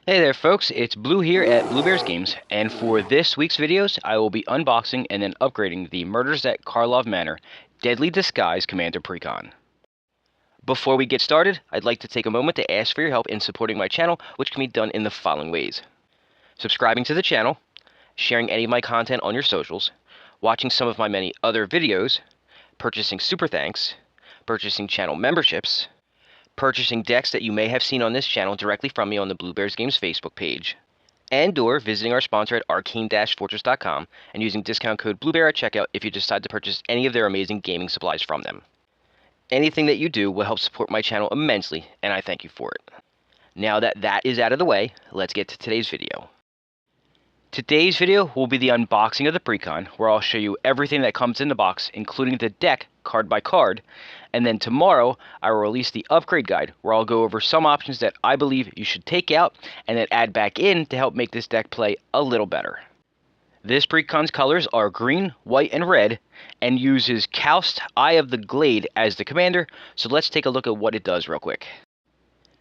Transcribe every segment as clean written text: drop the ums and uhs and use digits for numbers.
Hey there folks, it's Blue here at Blue Bears Games, and for this week's videos, I will be unboxing and then upgrading the Murders at Karlov Manor Deadly Disguise Commander Precon. Before we get started, I'd like to take a moment to ask for your help in supporting my channel, which can be done in the following ways. Subscribing to the channel, sharing any of my content on your socials, watching some of my many other videos, purchasing Super Thanks, purchasing channel memberships, purchasing decks that you may have seen on this channel directly from me on the Blue Bears Games Facebook page, and/or visiting our sponsor at arcane-fortress.com and using discount code BlueBear at checkout if you decide to purchase any of their amazing gaming supplies from them. Anything that you do will help support my channel immensely, and I thank you for it. Now that that is out of the way, let's get to today's video. Today's video will be the unboxing of the precon, where I'll show you everything that comes in the box, including the deck card by card, and then tomorrow I will release the upgrade guide, where I'll go over some options that I believe you should take out and then add back in to help make this deck play a little better. This precon's colors are green, white, and red, and uses Kaust Eye of the Glade as the commander, so let's take a look at what it does real quick.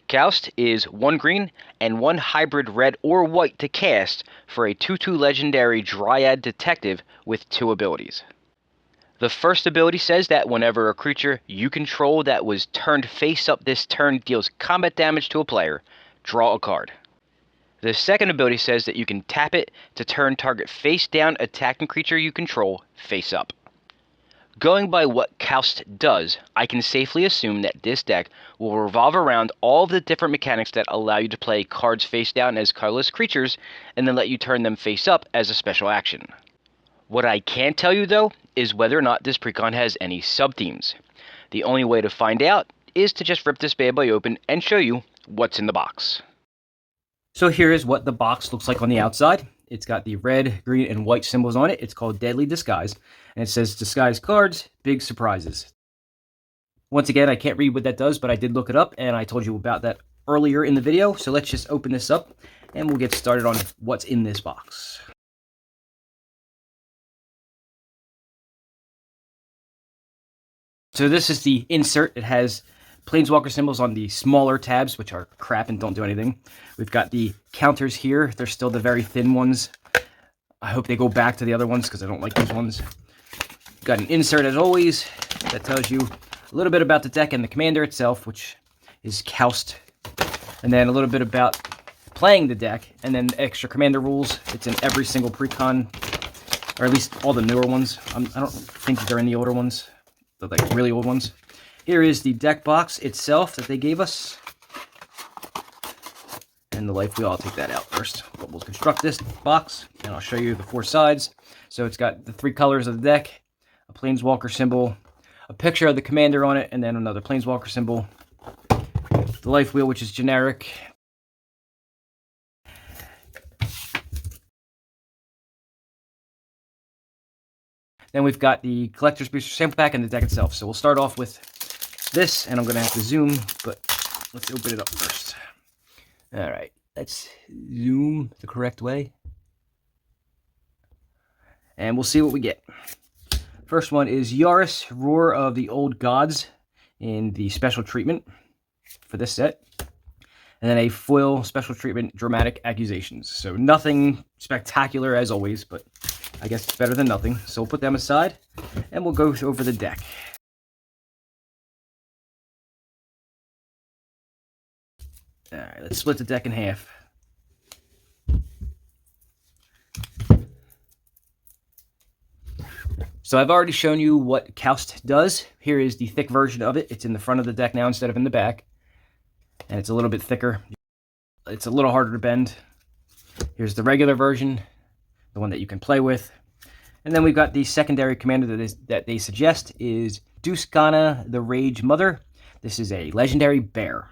Kaust is 1 green and 1 hybrid red or white to cast for a 2/2 legendary Dryad Detective with 2 abilities. The first ability says that whenever a creature you control that was turned face up this turn deals combat damage to a player, draw a card. The second ability says that you can tap it to turn target face down attacking creature you control face up. Going by what Kaust does, I can safely assume that this deck will revolve around all of the different mechanics that allow you to play cards face down as colorless creatures, and then let you turn them face up as a special action. What I can't tell you, though, is whether or not this precon has any sub-themes. The only way to find out is to just rip this bad boy open and show you what's in the box. So here is what the box looks like on the outside. It's got the red, green, and white symbols on it. It's called Deadly Disguise, and it says Disguise Cards, Big Surprises. Once again, I can't read what that does, but I did look it up, and I told you about that earlier in the video. So let's just open this up, and we'll get started on what's in this box. So this is the insert. It has Planeswalker symbols on the smaller tabs, which are crap and don't do anything. We've got the counters here. They're still the very thin ones. I hope they go back to the other ones because I don't like these ones. Got an insert as always that tells you a little bit about the deck and the commander itself, which is Kaust. And then a little bit about playing the deck, and then extra commander rules. It's in every single precon, or at least all the newer ones. I don't think they're in the older ones, the like really old ones. Here is the deck box itself that they gave us. And the life wheel, I'll take that out first. But we'll construct this box, and I'll show you the 4 sides. So it's got the 3 colors of the deck, a Planeswalker symbol, a picture of the commander on it, and then another Planeswalker symbol. The life wheel, which is generic. Then we've got the Collector's Booster Sample Pack and the deck itself. So we'll start off with this, and I'm going to have to zoom, but let's open it up first. All right, let's zoom the correct way. And we'll see what we get. First one is Yaris, Roar of the Old Gods in the special treatment for this set. And then a foil special treatment, Dramatic Accusations. So nothing spectacular as always, but I guess it's better than nothing. So we'll put them aside, and we'll go over the deck. All right, let's split the deck in half. So I've already shown you what Kaust does. Here is the thick version of it. It's in the front of the deck now instead of in the back. And it's a little bit thicker. It's a little harder to bend. Here's the regular version, the one that you can play with. And then we've got the secondary commander that they suggest is Duskana, the Rage Mother. This is a legendary bear,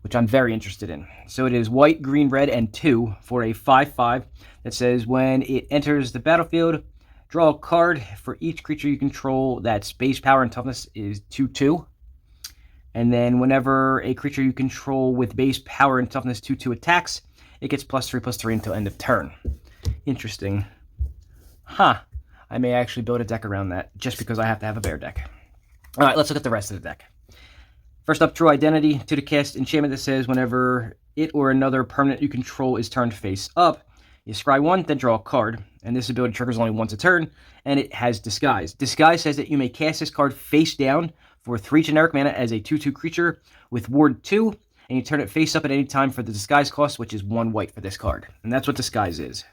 which I'm very interested in. So it is white, green, red, and 2 for a 5/5 that says when it enters the battlefield, draw a card for each creature you control that's base power and toughness is 2/2. And then whenever a creature you control with base power and toughness 2/2 attacks, it gets +3/+3 until end of turn. Interesting. Huh. I may actually build a deck around that just because I have to have a bear deck. All right, let's look at the rest of the deck. First up, True Identity. To the cast enchantment that says whenever it or another permanent you control is turned face up, you scry 1, then draw a card. And this ability triggers only once a turn, and it has Disguise. Disguise says that you may cast this card face down for 3 generic mana as a 2/2 creature with Ward 2, and you turn it face up at any time for the Disguise cost, which is 1 white for this card. And that's what Disguise is.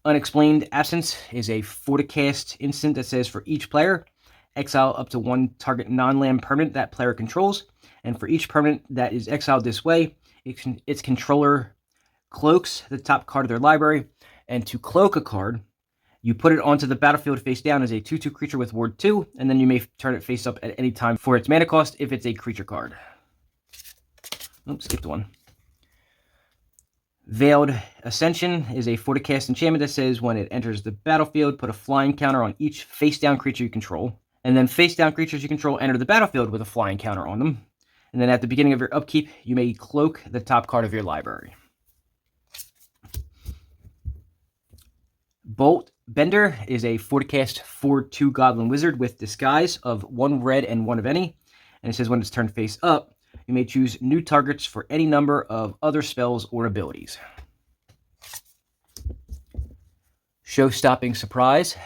Unexplained Absence is a 4-cast instant that says for each player, exile up to 1 target non-land permanent that player controls, and for each permanent that is exiled this way, its controller cloaks the top card of their library, and to cloak a card, you put it onto the battlefield face down as a 2/2 creature with Ward 2, and then you may turn it face up at any time for its mana cost if it's a creature card. Oops, skipped one. Veiled Ascension is a 4-cast enchantment that says when it enters the battlefield, put a flying counter on each face-down creature you control, and then face-down creatures you control enter the battlefield with a flying counter on them. And then at the beginning of your upkeep, you may cloak the top card of your library. Bolt Bender is a 4-cast 4/2 Goblin Wizard with Disguise of 1 red and 1 of any. And it says when it's turned face up, you may choose new targets for any number of other spells or abilities. Show-Stopping Surprise.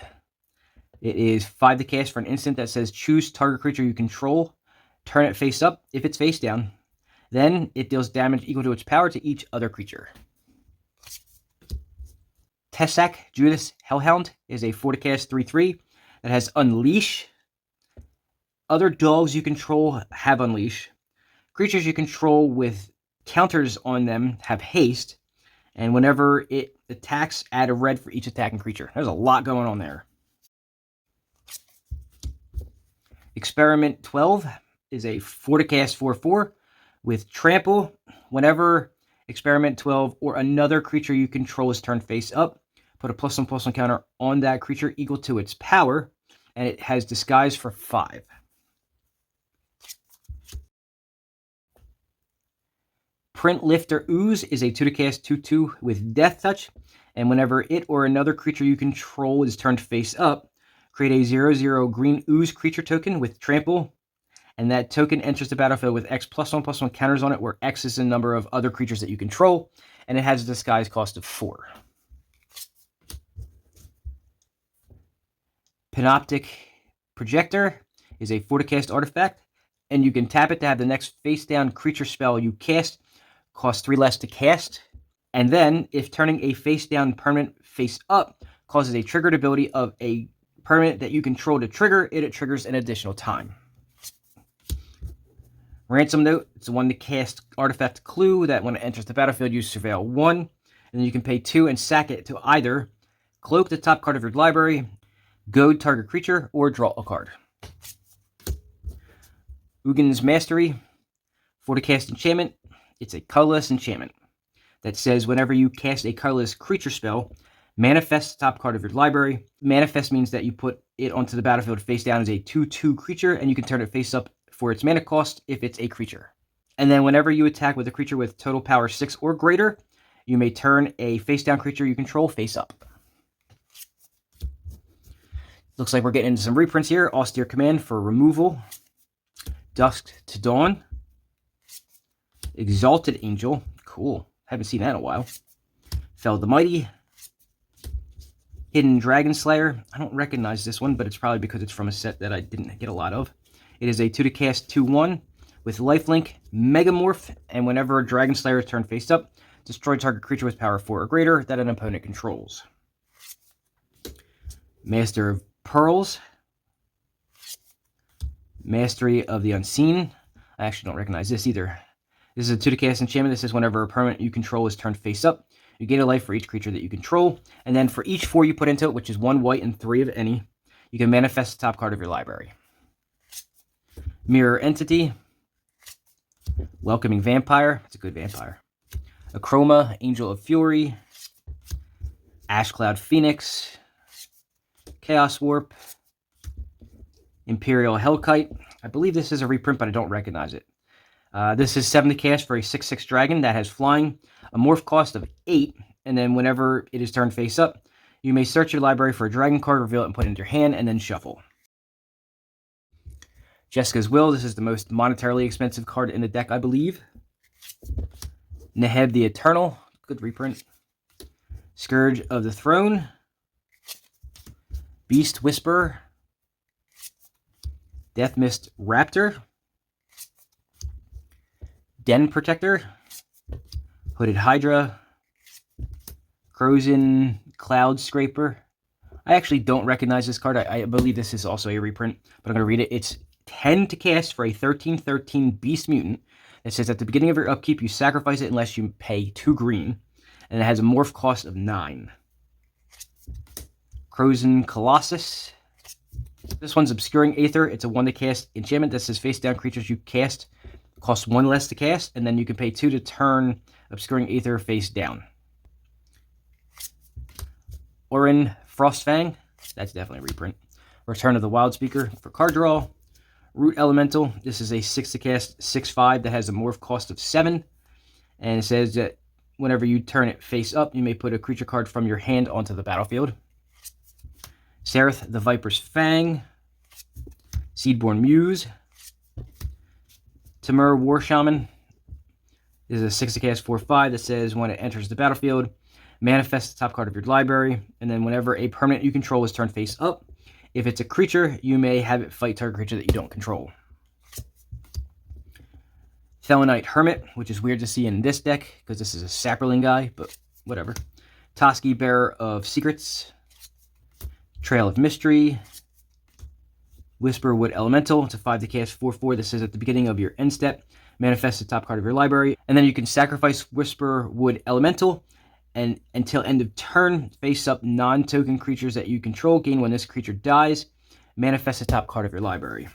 It is 5 to cast for an instant that says choose target creature you control, turn it face up if it's face down. Then it deals damage equal to its power to each other creature. Tessak Judas Hellhound is a 4-cast 3/3 that has Unleash. Other dogs you control have Unleash. Creatures you control with counters on them have Haste. And whenever it attacks, add a red for each attacking creature. There's a lot going on there. Experiment 12 is a 4-cast 4/4 with Trample. Whenever Experiment 12 or another creature you control is turned face up, put a +1/+1 counter on that creature equal to its power, and it has Disguise for 5. Print Lifter Ooze is a 2-cast 2/2 with Death Touch, and whenever it or another creature you control is turned face up, create a 0/0 green ooze creature token with Trample, and that token enters the battlefield with X +1/+1 counters on it, where X is the number of other creatures that you control, and it has a Disguise cost of 4. Panoptic Projector is a 4-cast artifact, and you can tap it to have the next face-down creature spell you cast cost 3 less to cast. And then, if turning a face-down permanent face up causes a triggered ability of a permanent that you control to trigger, it triggers an additional time. Ransom Note, it's a 1-cast artifact clue that when it enters the battlefield, you surveil 1, and then you can pay 2 and sack it to either cloak the top card of your library, goad target creature, or draw a card. Ugin's Mastery, 4-cast enchantment. It's a colorless enchantment that says whenever you cast a colorless creature spell, manifest the top card of your library. Manifest means that you put it onto the battlefield face down as a 2/2 creature, and you can turn it face up for its mana cost if it's a creature. And then whenever you attack with a creature with total power 6 or greater, you may turn a face down creature you control face up. Looks like we're getting into some reprints here. Austere Command for removal. Dusk to Dawn. Exalted Angel. Cool. Haven't seen that in a while. Fell the Mighty. Hidden Dragon Slayer. I don't recognize this one, but it's probably because it's from a set that I didn't get a lot of. It is a 2-cast 2/1 with lifelink, Megamorph, and whenever a Dragon Slayer is turned face up, destroy target creature with power 4 or greater that an opponent controls. Master of Pearls. Mastery of the Unseen. I actually don't recognize this either. This is a 2-cast enchantment that says whenever a permanent you control is turned face up, you gain a life for each creature that you control, and then for each 4 you put into it, which is 1 white and 3 of any, you can manifest the top card of your library. Mirror Entity. Welcoming Vampire. It's a good vampire. Achroma, Angel of Fury. Ashcloud Phoenix. Chaos Warp. Imperial Hellkite. I believe this is a reprint, but I don't recognize it. This is 7 to cast for a 6/6 dragon that has flying, a morph cost of 8, and then whenever it is turned face up, you may search your library for a dragon card, reveal it, and put it into your hand, and then shuffle. Jessica's Will. This is the most monetarily expensive card in the deck, I believe. Neheb the Eternal. Good reprint. Scourge of the Throne. Beast Whisperer. Death Mist Raptor. Den Protector. Hooded Hydra. Frozen Cloud Scraper. I actually don't recognize this card. I believe this is also a reprint, but I'm going to read it. It's 10 to cast for a 13/13 Beast Mutant. It says at the beginning of your upkeep, you sacrifice it unless you pay 2 green, and it has a morph cost of 9. Frozen Colossus. This one's Obscuring Aether. It's a 1 to cast enchantment that says face down creatures you cast cost 1 less to cast, and then you can pay 2 to turn Obscuring Aether face down. Orin Frostfang. That's definitely a reprint. Return of the Wildspeaker for card draw. Root Elemental. This is a 6 to cast 6/5 that has a morph cost of 7. And it says that whenever you turn it face up, you may put a creature card from your hand onto the battlefield. Sereth the Viper's Fang. Seedborn Muse. Temur War Shaman. This is a 6 to cast 4/5 that says when it enters the battlefield, manifest the top card of your library, and then whenever a permanent you control is turned face up, if it's a creature, you may have it fight target creature that you don't control. Thelonite Hermit, which is weird to see in this deck, because this is a Saproling guy, but whatever. Toski, Bearer of Secrets. Trail of Mystery. Whisperwood Elemental. It's a 5 to cast 4/4 that says at the beginning of your end step, manifest the top card of your library, and then you can sacrifice Whisperwood Elemental, and until end of turn, face up non-token creatures that you control. Gain when this creature dies. Manifest the top card of your library.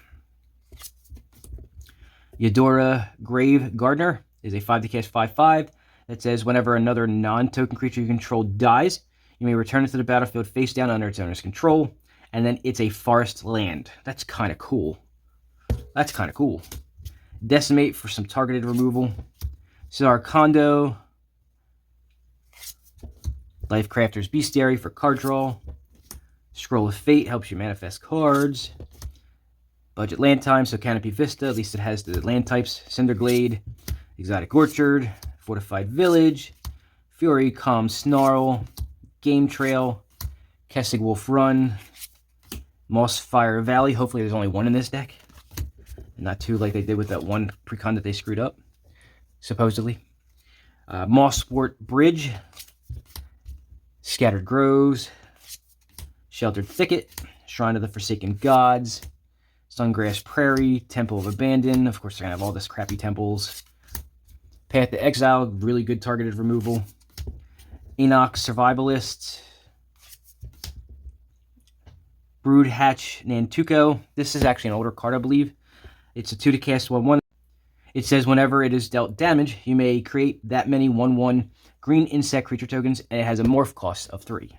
Eudora Grave Gardener is a 5 to cast 5/5 that says whenever another non-token creature you control dies, you may return it to the battlefield face down under its owner's control. And then it's a forest land. That's kind of cool. That's kind of cool. Decimate for some targeted removal. Sarkondo. Lifecrafter's Bestiary for card draw. Scroll of Fate helps you manifest cards. Budget land time, so Canopy Vista, at least it has the land types. Cinder Glade, Exotic Orchard, Fortified Village, Fury, Calm Snarl, Game Trail, Kessig Wolf Run, Mossfire Valley. Hopefully there's only one in this deck. Not two like they did with that one precon that they screwed up, supposedly. Mosswort Bridge, Scattered Groves, Sheltered Thicket, Shrine of the Forsaken Gods, Sungrass Prairie, Temple of Abandon. Of course, they're going to have all this crappy temples. Path to Exile, really good targeted removal. Enoch Survivalist. Broodhatch Nantuko. This is actually an older card, I believe. It's a 2 to cast 1/1. It says whenever it is dealt damage, you may create that many 1/1 green insect creature tokens, and it has a morph cost of 3.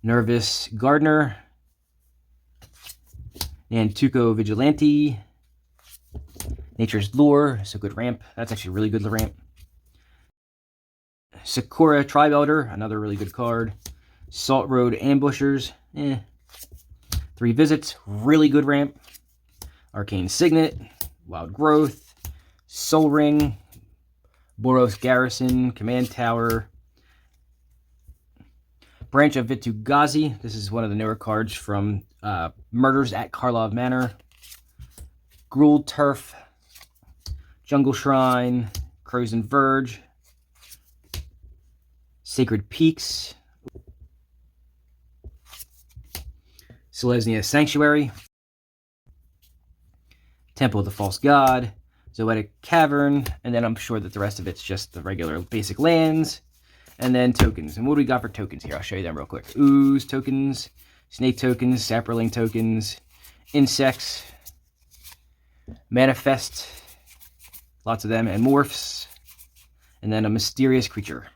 Nervous Gardener. Nantuko Vigilante. Nature's Lure, so good ramp. That's actually a really good ramp. Sakura Tribe Elder, another really good card. Salt Road Ambushers, 3 visits, really good ramp. Arcane Signet, Wild Growth, Soul Ring, Boros Garrison, Command Tower, Branch of Vitu-Ghazi. This is one of the newer cards from Murders at Karlov Manor. Gruul Turf, Jungle Shrine, Crozen Verge, Sacred Peaks, Selesnya Sanctuary, Temple of the False God, Zoetic Cavern, and then I'm sure that the rest of it's just the regular basic lands, and then tokens. And what do we got for tokens here? I'll show you them real quick. Ooze tokens, Snake tokens, Saproling tokens, Insects, Manifest, lots of them, and Morphs, and then a Mysterious Creature.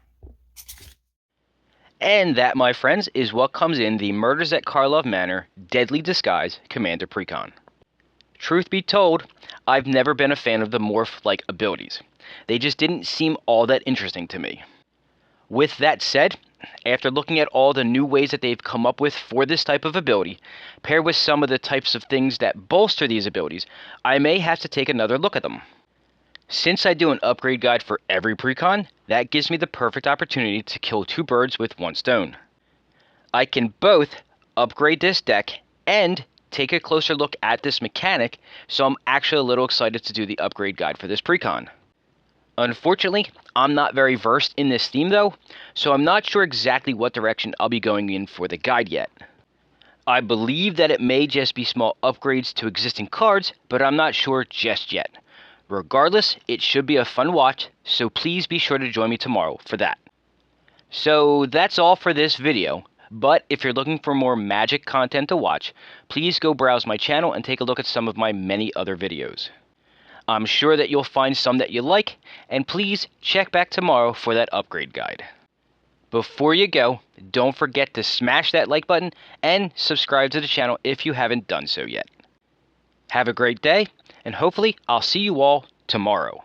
And that, my friends, is what comes in the Murders at Karlov Manor Deadly Disguise Commander Precon. Truth be told, I've never been a fan of the morph-like abilities. They just didn't seem all that interesting to me. With that said, after looking at all the new ways that they've come up with for this type of ability, paired with some of the types of things that bolster these abilities, I may have to take another look at them. Since I do an upgrade guide for every precon, that gives me the perfect opportunity to kill two birds with one stone. I can both upgrade this deck and take a closer look at this mechanic, so I'm actually a little excited to do the upgrade guide for this precon. Unfortunately, I'm not very versed in this theme though, so I'm not sure exactly what direction I'll be going in for the guide yet. I believe that it may just be small upgrades to existing cards, but I'm not sure just yet. Regardless, it should be a fun watch, so please be sure to join me tomorrow for that. So that's all for this video, but if you're looking for more Magic content to watch, please go browse my channel and take a look at some of my many other videos. I'm sure that you'll find some that you like, and please check back tomorrow for that upgrade guide. Before you go, don't forget to smash that like button and subscribe to the channel if you haven't done so yet. Have a great day, and hopefully I'll see you all tomorrow.